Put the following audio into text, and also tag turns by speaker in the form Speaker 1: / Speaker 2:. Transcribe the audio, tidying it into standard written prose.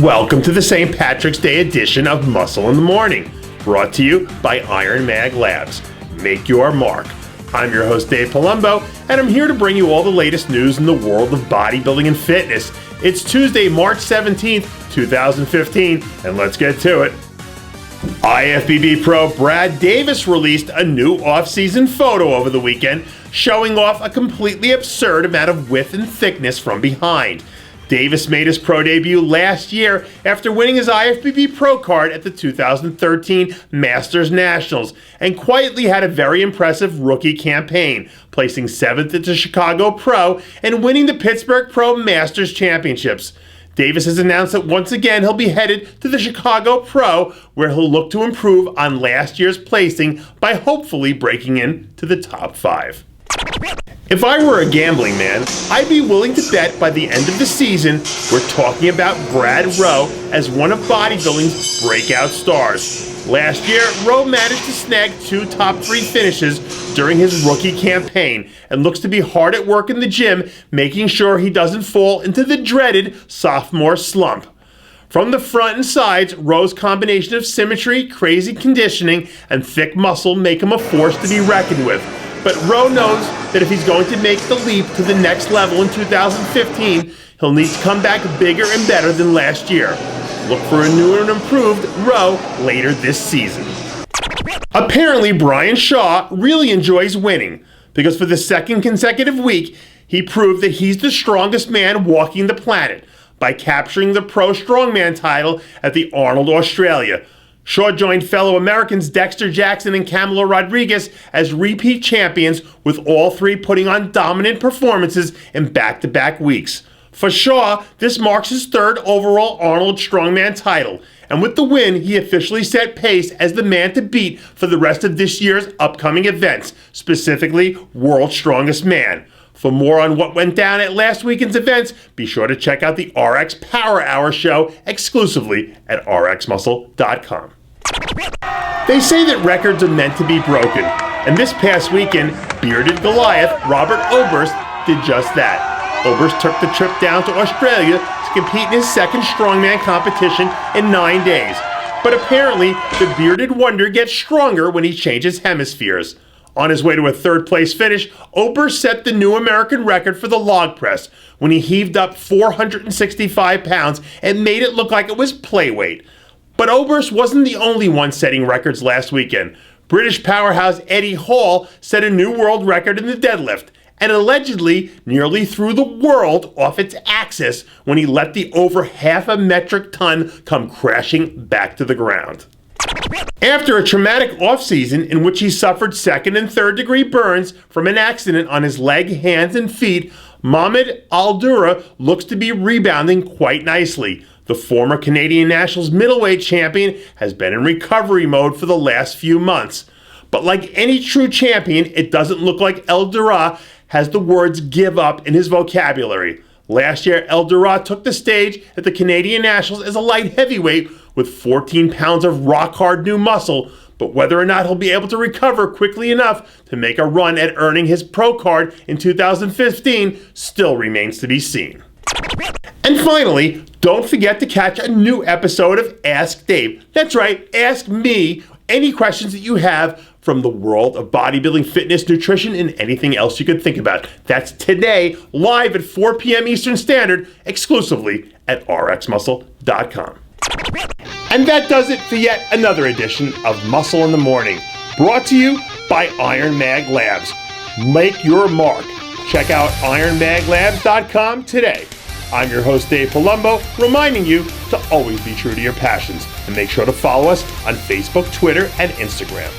Speaker 1: Welcome to the St. Patrick's Day edition of Muscle in the Morning, brought to you by Iron Mag Labs. Make your mark. I'm your host, Dave Palumbo, and I'm here to bring you all the latest news in the world of bodybuilding and fitness. It's Tuesday, March 17th, 2015, and let's get to it. IFBB pro Brad Davis released a new off-season photo over the weekend, showing off a completely absurd amount of width and thickness from behind. Davis made his pro debut last year after winning his IFBB pro card at the 2013 Masters Nationals and quietly had a very impressive rookie campaign, placing 7th at the Chicago Pro and winning the Pittsburgh Pro Masters Championships. Davis has announced that once again he'll be headed to the Chicago Pro, where he'll look to improve on last year's placing by hopefully breaking into the top 5. If I were a gambling man, I'd be willing to bet by the end of the season we're talking about Brad Rowe as one of bodybuilding's breakout stars. Last year, Rowe managed to snag 2 top 3 finishes during his rookie campaign and looks to be hard at work in the gym, making sure he doesn't fall into the dreaded sophomore slump. From the front and sides, Rowe's combination of symmetry, crazy conditioning, and thick muscle make him a force to be reckoned with. But Rowe knows that if he's going to make the leap to the next level in 2015, he'll need to come back bigger and better than last year. Look for a new and improved Rowe later this season. Apparently, Brian Shaw really enjoys winning, because for the second consecutive week, he proved that he's the strongest man walking the planet by capturing the Pro Strongman title at the Arnold Australia. Shaw joined fellow Americans Dexter Jackson and Camilo Rodriguez as repeat champions, with all 3 putting on dominant performances in back-to-back weeks. For Shaw, this marks his 3rd overall Arnold Strongman title, and with the win, he officially set pace as the man to beat for the rest of this year's upcoming events, specifically World's Strongest Man. For more on what went down at last weekend's events, be sure to check out the RX Power Hour show exclusively at rxmuscle.com. They say that records are meant to be broken, and this past weekend, bearded Goliath Robert Oberst did just that. Oberst took the trip down to Australia to compete in his 2nd strongman competition in 9 days. But apparently, the bearded wonder gets stronger when he changes hemispheres. On his way to a 3rd place finish, Oberst set the new American record for the log press when he heaved up 465 pounds and made it look like it was play weight. But Oberst wasn't the only one setting records last weekend. British powerhouse Eddie Hall set a new world record in the deadlift and allegedly nearly threw the world off its axis when he let the over half a metric ton come crashing back to the ground. After a traumatic offseason in which he suffered 2nd and 3rd degree burns from an accident on his leg, hands, and feet, Mohamed Al-Dura looks to be rebounding quite nicely. The former Canadian Nationals middleweight champion has been in recovery mode for the last few months. But like any true champion, it doesn't look like El-Dura has the words "give up" in his vocabulary. Last year, El-Dura took the stage at the Canadian Nationals as a light heavyweight with 14 pounds of rock-hard new muscle, but whether or not he'll be able to recover quickly enough to make a run at earning his pro card in 2015 still remains to be seen. And finally, don't forget to catch a new episode of Ask Dave. That's right, ask me any questions that you have from the world of bodybuilding, fitness, nutrition, and anything else you could think about. That's today, live at 4 p.m. Eastern Standard, exclusively at rxmuscle.com. And that does it for yet another edition of Muscle in the Morning, brought to you by Iron Mag Labs. Make your mark. Check out ironmaglabs.com today. I'm your host, Dave Palumbo, reminding you to always be true to your passions, and make sure to follow us on Facebook, Twitter, and Instagram.